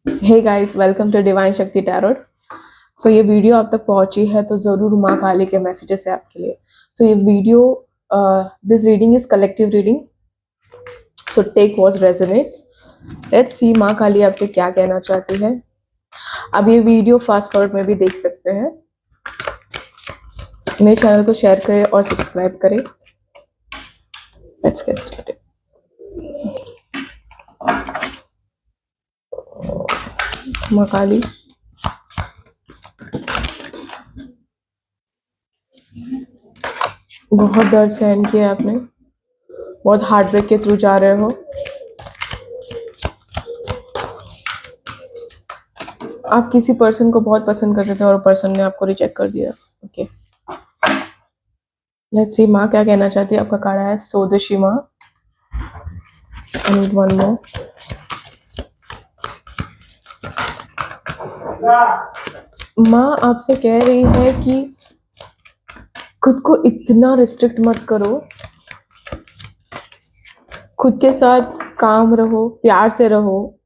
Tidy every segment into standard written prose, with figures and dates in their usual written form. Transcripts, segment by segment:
Hey guys, welcome to divine Shakti tarot. ये video आप तक पहुंची है तो जरूर माँ काली के मैसेजेस है आपके लिए। ये video, this reading is collective reading, so take what resonates. Let's see Maa Kali आपसे क्या कहना चाहती है। अब ये वीडियो फास्ट फॉरवर्ड में भी देख सकते हैं। मेरे चैनल को शेयर करें और सब्सक्राइब करें। Let's get started. माँ काली, बहुत दर्द सहन किया आपने, बहुत हार्ट ब्रेक के थ्रू जा रहे हो। आप किसी पर्सन को बहुत पसंद करते थे और पर्सन ने आपको रिजेक्ट कर दिया। ओके, लेट्स सी माँ क्या कहना चाहती है। आपका कार्ड है सोदशी माँ। And one more. माँ आपसे कह रही है कि खुद को इतना रिस्ट्रिक्ट मत करो, खुद के साथ काम रहो, प्यार से रहो।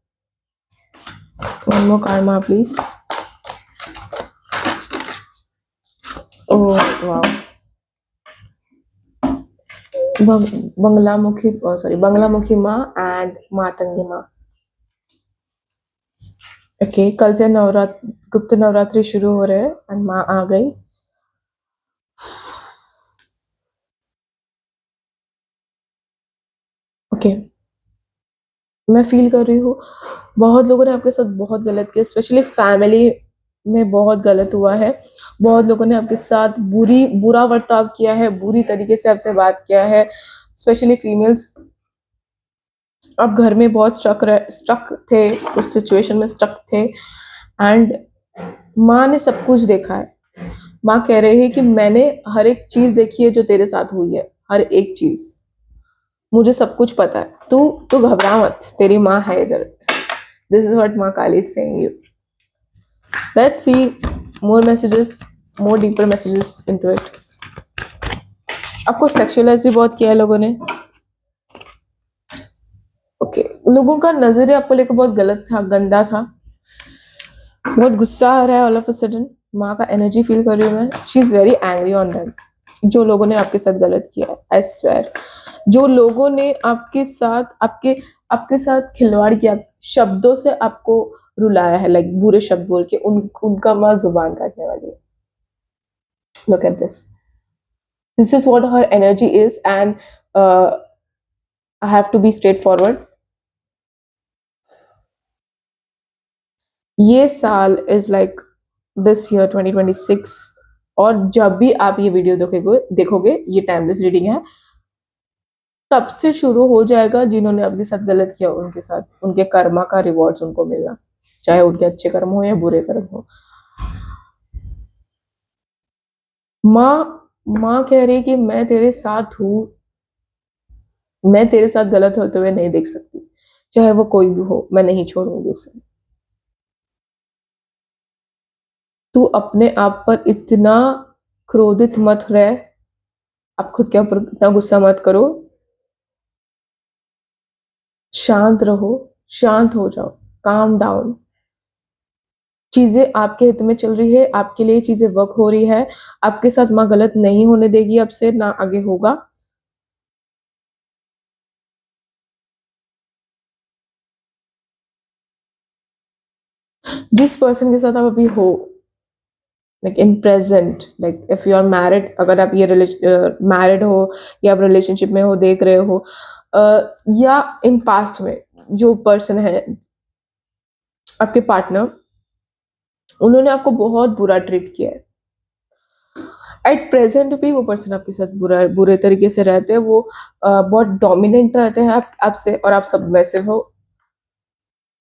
वन मोर कार्ड माँ प्लीज। ओह वाओ, बंगलामुखी माँ एंड मातंगी माँ। ओके, कल से गुप्त नवरात्रि शुरू हो रहे हैं एंड माँ आ गई। ओके, मैं फील कर रही हूँ बहुत लोगों ने आपके साथ बहुत गलत किया, स्पेशली फैमिली में बहुत गलत हुआ है। बहुत लोगों ने आपके साथ बुरा बर्ताव किया है, बुरी तरीके से आपसे बात किया है, स्पेशली फीमेल्स। आप घर में बहुत स्टक थे, उस सिचुएशन में स्टक थे एंड माँ ने सब कुछ देखा है। माँ कह रही है कि मैंने हर एक चीज देखी है जो तेरे साथ हुई है, हर एक चीज मुझे सब कुछ पता है। तू घबरा मत, तेरी माँ है इधर। दिस इज व्हाट माँ Kali is saying you. Let's see more messages, more deeper messages into it. आपको सेक्सुअलाइज भी बहुत किया है लोगों ने। ओके, लोगों का नजरिया आपको लेकर बहुत गलत था, गंदा था। बहुत गुस्सा आ रहा है ऑल ऑफ अ सडन। माँ का एनर्जी फील कर रही हूँ मैं। She is very angry on that, जो लोगों ने आपके साथ गलत किया है। आई स्वेयर, जो लोगों ने आपके साथ खिलवाड़ किया, शब्दों से आपको रुलाया है, लाइक बुरे शब्द बोल के, उनका माँ जुबान काटने वाली है। Look at this is what her energy is and I have to be straight forward. ये साल इज लाइक दिस ईयर 2026, और जब भी आप ये वीडियो देखोगे, ये टाइमलेस रीडिंग है, तब से शुरू हो जाएगा जिन्होंने आपके साथ गलत किया उनके साथ उनके कर्मा का रिवॉर्ड्स उनको मिलना, चाहे उनके अच्छे कर्म हो या बुरे कर्म हो। माँ कह रही कि मैं तेरे साथ हूं, मैं तेरे साथ गलत होते हुए नहीं देख सकती, चाहे वो कोई भी हो, मैं नहीं छोड़ूंगी उसे। तू अपने आप पर इतना क्रोधित मत रह, आप खुद के ऊपर इतना गुस्सा मत करो। शांत रहो, शांत हो जाओ, काम डाउन। चीजें आपके हित में चल रही है, आपके लिए चीजें वर्क हो रही है। आपके साथ माँ गलत नहीं होने देगी, अब से ना आगे होगा। जिस पर्सन के साथ आप अभी हो, like in present, like if you are married, अगर आप ये मैरिड हो या आप रिलेशनशिप में हो, देख रहे हो, या इन पास्ट में जो पर्सन है आपके पार्टनर, उन्होंने आपको बहुत बुरा ट्रीट किया है। एट प्रेजेंट भी वो पर्सन आपके साथ बुरे तरीके से रहते हैं। वो बहुत डोमिनेंट रहते हैं आपसे, और आप सबमिसिव हो।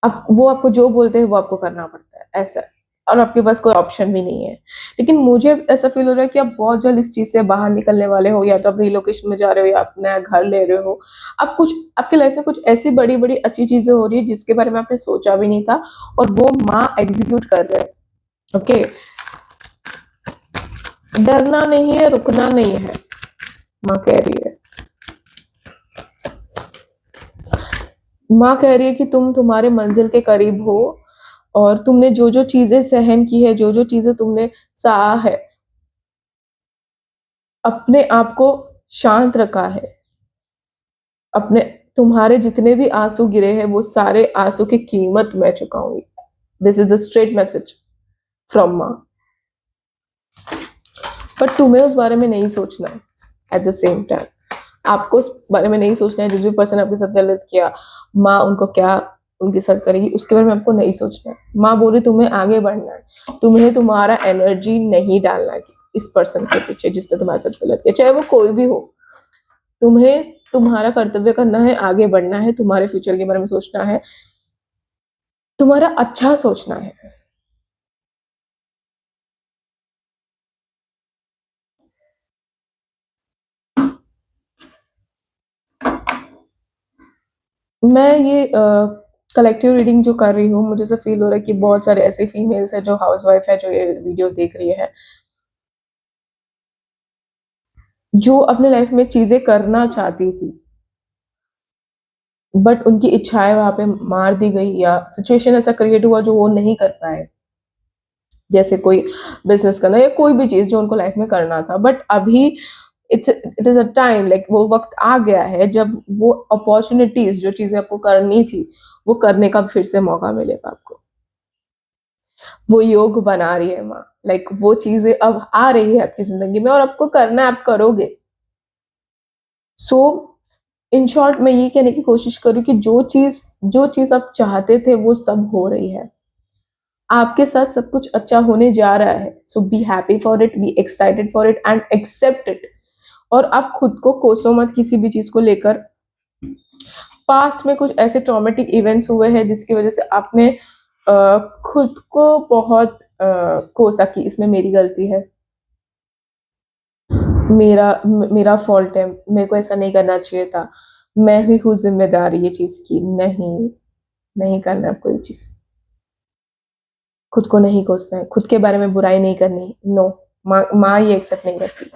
अब वो आपको जो बोलते हैं वो आपको करना पड़ता है, ऐसा। और आपके पास कोई ऑप्शन भी नहीं है। लेकिन मुझे ऐसा फील हो रहा है कि आप बहुत जल्द इस चीज से बाहर निकलने वाले हो, या तो आप रिलोकेशन में जा रहे हो या आप नया घर ले रहे हो। अब कुछ आपके लाइफ में कुछ ऐसी बड़ी बड़ी अच्छी चीजें हो रही है जिसके बारे में आपने सोचा भी नहीं था, और वो माँ एग्जीक्यूट कर रहे हैं। ओके, डरना नहीं है, रुकना नहीं है, माँ कह रही है। माँ कह रही है कि तुम तुम्हारे मंजिल के करीब हो। और तुमने जो जो चीजें सहन की है, जो जो चीजें तुमने सहा है, अपने आप को शांत रखा है, अपने तुम्हारे जितने भी आंसू गिरे हैं वो सारे आंसू की कीमत मैं चुकाऊंगी. This is the straight message from माँ. पर तुम्हें उस बारे में नहीं सोचना है. एट द सेम टाइम आपको उस बारे में नहीं सोचना है. जिस भी पर्सन आपके साथ गलत किया, माँ उनको क्या उनके साथ करेगी उसके बारे में आपको नहीं सोचना है. माँ बोली तुम्हें आगे बढ़ना है, तुम्हें तुम्हारा एनर्जी नहीं डालना है इस पर्सन के पीछे जिसने तुम्हारे साथ गलत किया, चाहे वो कोई भी हो. तुम्हें तुम्हारा कर्तव्य करना है, आगे बढ़ना है, तुम्हारे फ्यूचर के बारे में सोचना है, तुम्हारा अच्छा सोचना है. मैं ये कलेक्टिव रीडिंग जो कर रही हूँ, मुझे ऐसा फील हो रहा है कि बहुत सारे ऐसे फीमेल्स है जो हाउसवाइफ है, जो ये वीडियो देख रही है, जो अपने लाइफ में चीजें करना चाहती थी बट उनकी इच्छाएं वहां पे मार दी गई, या सिचुएशन ऐसा क्रिएट हुआ जो वो नहीं कर पाए. जैसे कोई बिजनेस करना या कोई भी चीज जो उनको लाइफ में करना था, बट अभी it is a time, like वो वक्त आ गया है जब वो अपॉर्चुनिटीज, जो चीजें आपको करनी थी वो करने का फिर से मौका मिलेगा आपको. वो योग बना रही है माँ, लाइक वो चीजें अब आ रही है आपकी जिंदगी में और आपको करना है, आप करोगे. सो इन शॉर्ट मैं ये कहने की कोशिश करूँ कि जो चीज आप चाहते थे वो सब हो रही है. आपके साथ सब कुछ अच्छा होने जा रहा है. So be happy for it, be excited for it and accept it. और आप खुद को कोसो मत किसी भी चीज को लेकर. पास्ट में कुछ ऐसे ट्रॉमेटिक इवेंट्स हुए हैं जिसकी वजह से आपने खुद को बहुत कोसा कि इसमें मेरी गलती है, मेरा फॉल्ट है, मेरे को ऐसा नहीं करना चाहिए था, मैं ही हूँ जिम्मेदार ये चीज की. नहीं, नहीं करना आपको ये चीज. खुद को नहीं कोसना है, खुद के बारे में बुराई नहीं करनी. नो, माँ ये एक्सेप्ट नहीं करती.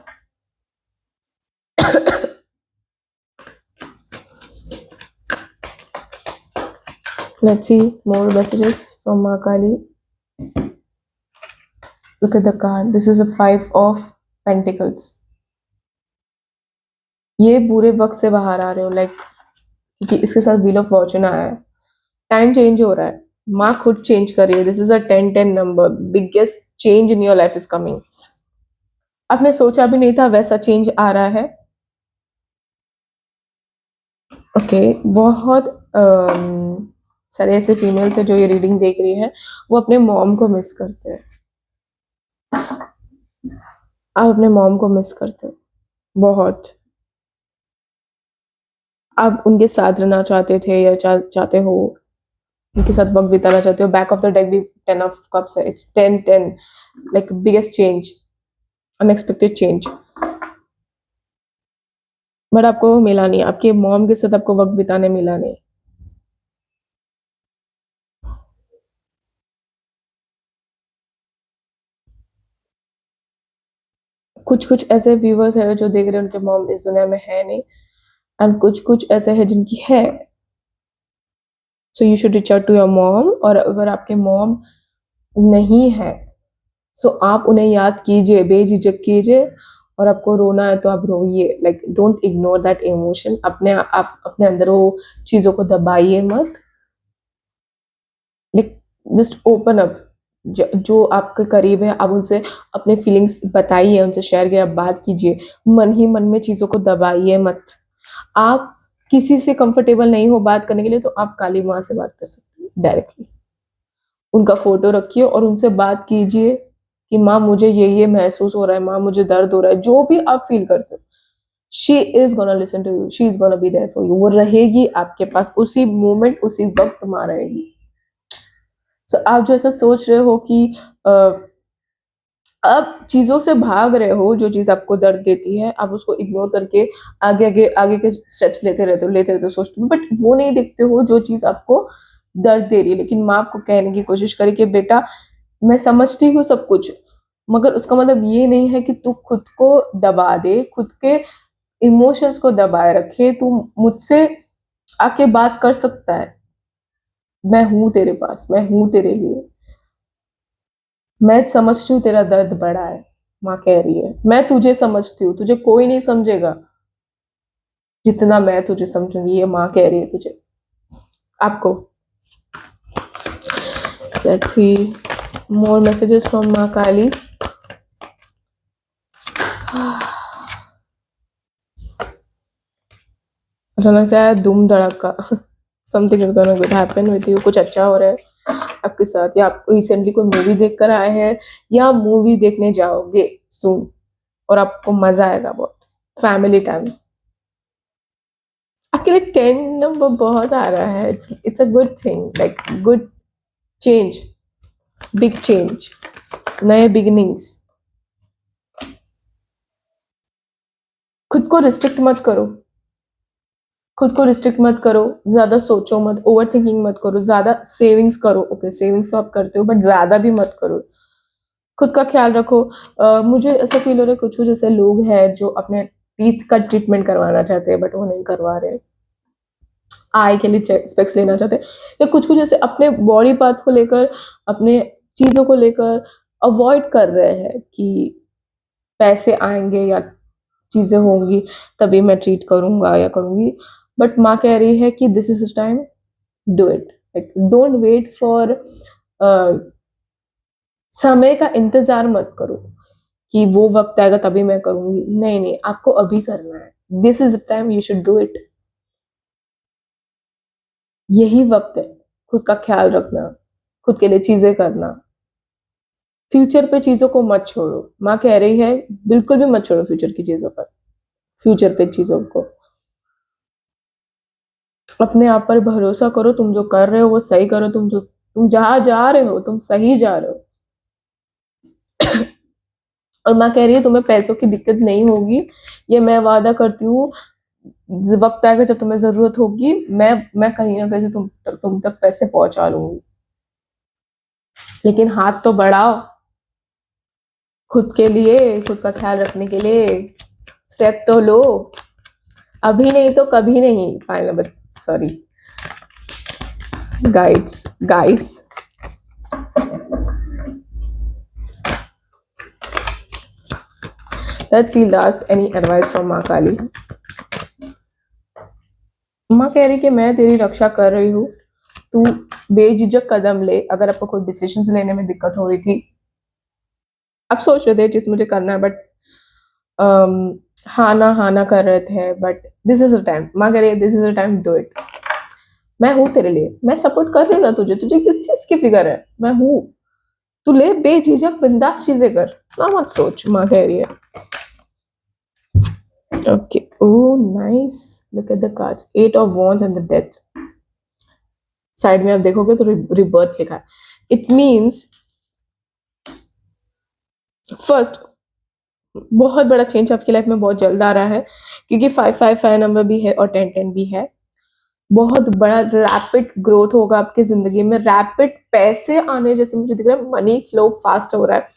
Let's see more messages from Ma Kali. Look at the card. This is a 5 of Pentacles. ये बुरे वक्त से बाहर आ रहे हो, लाइक क्योंकि इसके साथ व्हील ऑफ फॉर्चून आया है. टाइम चेंज हो रहा है, माँ खुद चेंज कर रही है. This is a 10-10 number. Biggest change in your life is coming. आपने सोचा भी नहीं था वैसा चेंज आ रहा है. ओके, बहुत सारे ऐसे फीमेल्स है जो ये रीडिंग देख रही है, वो अपने मॉम को मिस करते हैं. आप अपने मॉम को मिस करते हो बहुत. आप उनके साथ रहना चाहते थे या चाहते हो, उनके साथ वक्त बिताना चाहते हो. बैक ऑफ द डेक भी 10 of cups है. It's 10-10, like biggest change, unexpected change. But आपको वो मिला नहीं, आपके मॉम के साथ आपको वक्त बिताने मिला नहीं. कुछ कुछ ऐसे व्यूवर्स है जो देख रहे हैं उनके मॉम इस दुनिया में है नहीं, एंड कुछ कुछ ऐसे है जिनकी है. So you should reach out to your mom. और अगर आपके मॉम नहीं है, सो आप उन्हें याद कीजिए, बेझिझक कीजिए. और आपको रोना है तो आप रोइए. Like don't ignore that emotion. आप अपने अंदर वो चीजों को दबाइए मत. Like just open up. जो आपके करीब है आप उनसे अपने फीलिंग्स बताइए, उनसे शेयर कीजिए, आप बात कीजिए. मन ही मन में चीजों को दबाइए मत. आप किसी से कंफर्टेबल नहीं हो बात करने के लिए तो आप काली माँ से बात कर सकते हैं डायरेक्टली. उनका फोटो रखिए और उनसे बात कीजिए कि माँ मुझे ये महसूस हो रहा है, माँ मुझे दर्द हो रहा है, जो भी आप फील करते हो. She is gonna listen to you, she is gonna be there for you. वो रहेगी आपके पास उसी मोमेंट, उसी वक्त माँ रहेगी. सो आप जो ऐसा सोच रहे हो कि आप चीजों से भाग रहे हो, जो चीज आपको दर्द देती है आप उसको इग्नोर करके आगे आगे आगे के स्टेप्स लेते रहते हो सोचते हो, बट वो नहीं देखते हो जो चीज आपको दर्द दे रही है. लेकिन माँ आपको कहने की कोशिश करे कि बेटा मैं समझती हूँ सब कुछ, मगर उसका मतलब ये नहीं है कि तू खुद को दबा दे, खुद के इमोशंस को दबाए रखे. तू मुझसे आके बात कर सकता है. मैं हूं तेरे पास, मैं हूं तेरे लिए. मैं समझती हूँ तेरा दर्द बड़ा है, माँ कह रही है। मैं तुझे समझती हूँ, तुझे कोई नहीं समझेगा जितना मैं तुझे समझूंगी, ये माँ कह रही है तुझे, आपको। Let's see more messages from माँ काली। अचानक से आया धूम धड़का, something is gonna good happen with you, कुछ अच्छा हो रहा है आपके साथ, या आप रिसेंटली कोई मूवी देख कर आए हैं, या मूवी देखने जाओगे सून, और आपको मजा आएगा बहुत, फैमिली टाइम। आपके लिए 10 नंबर बहुत आ रहा है, it's a good thing, like good change, big change, नए बिगिनिंग्स। खुद को रिस्ट्रिक्ट मत करो, खुद को रिस्ट्रिक्ट मत करो, ज्यादा सोचो मत, ओवर थिंकिंग मत करो, ज्यादा सेविंग्स करो, ओके सेविंग्स तो आप करते हो बट ज्यादा भी मत करो, खुद का ख्याल रखो। मुझे ऐसा फील हो रहा है कुछ कुछ ऐसे लोग हैं जो अपने टीथ का ट्रीटमेंट करवाना चाहते हैं बट वो नहीं करवा रहे, आई के लिए स्पेक्स लेना चाहते हैं, या कुछ कुछ ऐसे अपने बॉडी पार्ट्स को लेकर, अपने चीजों को लेकर अवॉइड कर रहे हैं कि पैसे आएंगे या चीजें होंगी तभी मैं ट्रीट करूंगा या करूंगी। बट माँ कह रही है कि this is time, do it, like don't wait for, समय का इंतजार मत करो कि वो वक्त आएगा तभी मैं करूंगी, नहीं नहीं, आपको अभी करना है, this is time, you should do it, यही वक्त है खुद का ख्याल रखना, खुद के लिए चीजें करना, फ्यूचर पे चीजों को मत छोड़ो, माँ कह रही है बिल्कुल भी मत छोड़ो फ्यूचर की चीजों पर, फ्यूचर पे चीजों को, अपने आप पर भरोसा करो, तुम जो कर रहे हो वो सही करो, तुम जहां जा रहे हो तुम सही जा रहे हो। और माँ कह रही है तुम्हें पैसों की दिक्कत नहीं होगी, ये मैं वादा करती हूँ, वक्त आएगा जब तुम्हें जरूरत होगी, मैं कहीं ना कहीं से तुम तक पैसे पहुंचा लूंगी, लेकिन हाथ तो बढ़ाओ खुद के लिए, खुद का ख्याल रखने के लिए, स्टेप तो लो, अभी नहीं तो कभी नहीं, final number, sorry guides guys. Let's see last any advice from माँ काली। माँ कह रही कि मैं तेरी रक्षा कर रही हूँ, तू बेझिझक कदम ले, अगर आपको कोई डिसीजन लेने में दिक्कत हो रही थी, आप सोच रहे थे चीज मुझे करना है बट हाँ ना कर रहे थे, but this is a time, माँ कह रही है this is a time, do it, मैं हूँ तेरे लिए, मैं सपोर्ट कर रही हूँ ना तुझे, तुझे किस चीज की फिक्र है, मैं हूँ, तू ले बेझिझक बिंदास चीजें कर, ना मत सोच, माँ कह रही है। Okay, oh nice, look at the cards, 8 of wands and the death, side में आप देखोगे तो रिबर्थ लिखा है, इट मीन्स फर्स्ट बहुत बड़ा चेंज आपकी लाइफ में बहुत जल्द आ रहा है, क्योंकि 555 नंबर भी है और 1010 भी है, बहुत बड़ा रैपिड ग्रोथ होगा आपकी जिंदगी में, रैपिड पैसे आने जैसे मुझे दिख रहा है, मनी फ्लो फास्ट हो रहा है,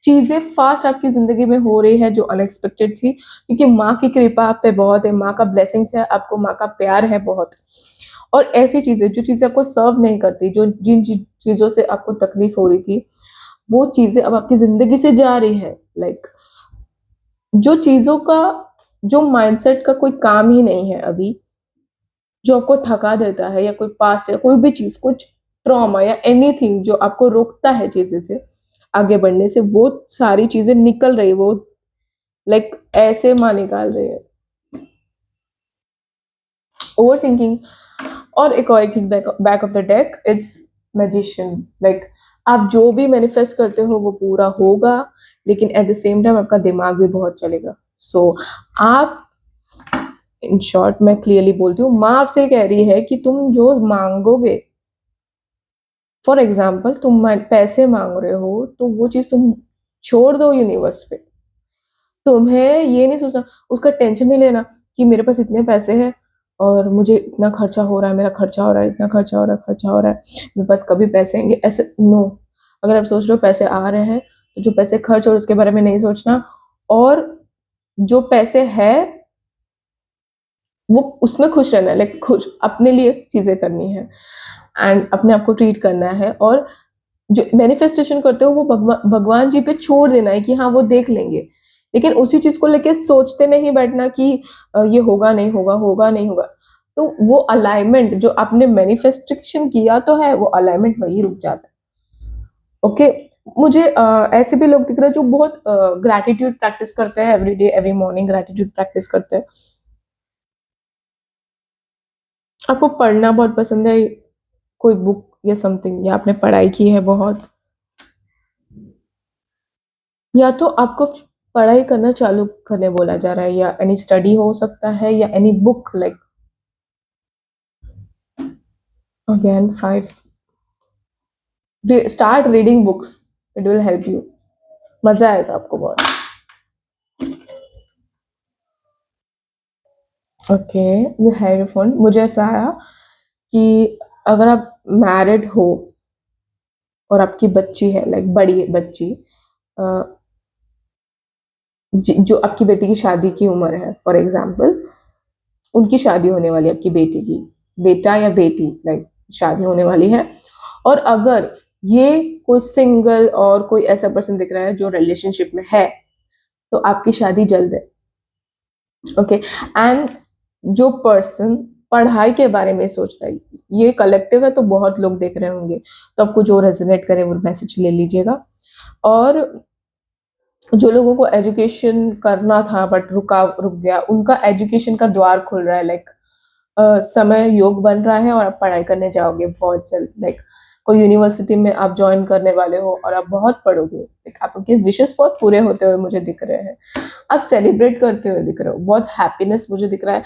चीजें फास्ट आपकी जिंदगी में हो रही है जो अनएक्सपेक्टेड थी, क्योंकि माँ की कृपा आप पे बहुत है, माँ का ब्लेसिंग्स है आपको, माँ का प्यार है बहुत, और ऐसी चीजें जो चीजें आपको सर्व नहीं करती, जो जिन चीजों से आपको तकलीफ हो रही थी, वो चीजें अब आपकी जिंदगी से जा रही है, लाइक जो चीजों का, जो माइंडसेट का कोई काम ही नहीं है अभी, जो आपको थका देता है, या कोई पास्ट या कोई भी चीज, कुछ ट्रॉमा या एनीथिंग जो आपको रोकता है चीजें से आगे बढ़ने से, वो सारी चीजें निकल रही, वो लाइक ऐसे माँ निकाल रही है, ओवर थिंकिंग। और एक thing back of the deck, it's magician, like आप जो भी मैनिफेस्ट करते हो वो पूरा होगा, लेकिन एट द सेम टाइम आपका दिमाग भी बहुत चलेगा, सो आप, इन शॉर्ट मैं क्लियरली बोलती हूँ, माँ आपसे कह रही है कि तुम जो मांगोगे, फॉर एग्जाम्पल तुम पैसे मांग रहे हो तो वो चीज तुम छोड़ दो यूनिवर्स पे, तुम्हें ये नहीं सोचना, उसका टेंशन नहीं लेना कि मेरे पास इतने पैसे हैं और मुझे इतना खर्चा हो रहा है, मेरा खर्चा हो रहा है, इतना खर्चा हो रहा है, खर्चा हो रहा है, मेरे पास कभी पैसे आएंगे, ऐसे नो। अगर आप सोच रहे हो पैसे आ रहे हैं तो जो पैसे खर्च हो रहे उसके बारे में नहीं सोचना, और जो पैसे है वो उसमें खुश रहना है, लाइक खुश अपने लिए चीजें करनी है, एंड अपने आप को ट्रीट करना है, और जो मैनिफेस्टेशन करते हो वो भगवान जी पे छोड़ देना है कि हाँ वो देख लेंगे, लेकिन उसी चीज को लेके सोचते नहीं बैठना कि ये होगा नहीं होगा, होगा नहीं होगा। तो वो अलाइनमेंट जो आपने मैनिफेस्टेशन किया तो है, वो अलाइनमेंट वहीं रुक जाता है। ओके। मुझे ऐसे भी लोग दिख रहे हैं जो बहुत ग्रैटिट्यूड प्रैक्टिस करते हैं, every day every morning gratitude practice करते हैं। आपको पढ़ना बहुत पसंद है, कोई बुक या समथिंग, या आपने पढ़ाई की है बहुत, या तो आपको पढ़ाई करना चालू करने बोला जा रहा है, या एनी स्टडी हो सकता है, या any book like. Again 5, start reading books, it will help you, मजा आएगा आपको बहुत। ओके, ये है फोन। मुझे ऐसा आया कि अगर आप मैरिड हो और आपकी बच्ची है, लाइक बड़ी बच्ची, जो आपकी बेटी की शादी की उम्र है, फॉर एग्जाम्पल उनकी शादी होने वाली है, आपकी बेटी की, बेटा या बेटी, लाइक शादी होने वाली है, और अगर ये कोई सिंगल और कोई ऐसा पर्सन दिख रहा है जो रिलेशनशिप में है, तो आपकी शादी जल्द है। ओके। एंड जो पर्सन पढ़ाई के बारे में सोच रहा है, ये कलेक्टिव है तो बहुत लोग देख रहे होंगे, तो आपको जो रेजोनेट करे वो मैसेज ले लीजिएगा। और जो लोगों को एजुकेशन करना था बट रुक गया, उनका एजुकेशन का द्वार खुल रहा है, लाइक समय योग बन रहा है और आप पढ़ाई करने जाओगे बहुत जल्द, लाइक कोई यूनिवर्सिटी में आप ज्वाइन करने वाले हो और आप बहुत पढ़ोगे, लाइक आपके विशेष बहुत पूरे होते हुए मुझे दिख रहे हैं, आप सेलिब्रेट करते हुए दिख रहे हो, बहुत हैप्पीनेस मुझे दिख रहा है।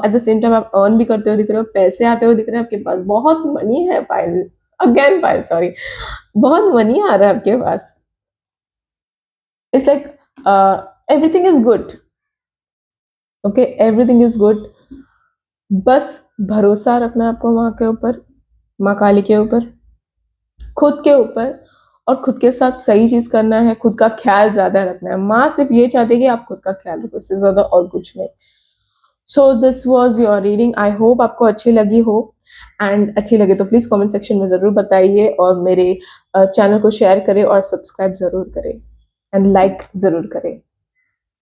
एट द सेम टाइम आप अर्न भी करते हुए दिख रहे हो, पैसे आते हुए दिख रहे हैं आपके पास, बहुत मनी है पायल, अगेन पायल सॉरी, बहुत मनी आ रहा है आपके पास। It's like everything is good. Okay, everything is good. बस भरोसा रखना है आपको माँ के ऊपर, माँ काली के ऊपर, खुद के ऊपर, और खुद के साथ सही चीज करना है, खुद का ख्याल ज्यादा रखना है। माँ सिर्फ ये चाहती है कि आप खुद का ख्याल रखो, इससे ज्यादा और कुछ नहीं। So this was your reading, I hope आपको अच्छी लगी हो, एंड अच्छी लगे तो प्लीज कमेंट सेक्शन में जरूर बताइए, और मेरे चैनल को शेयर करें और सब्सक्राइब जरूर करें, एंड लाइक जरूर करें।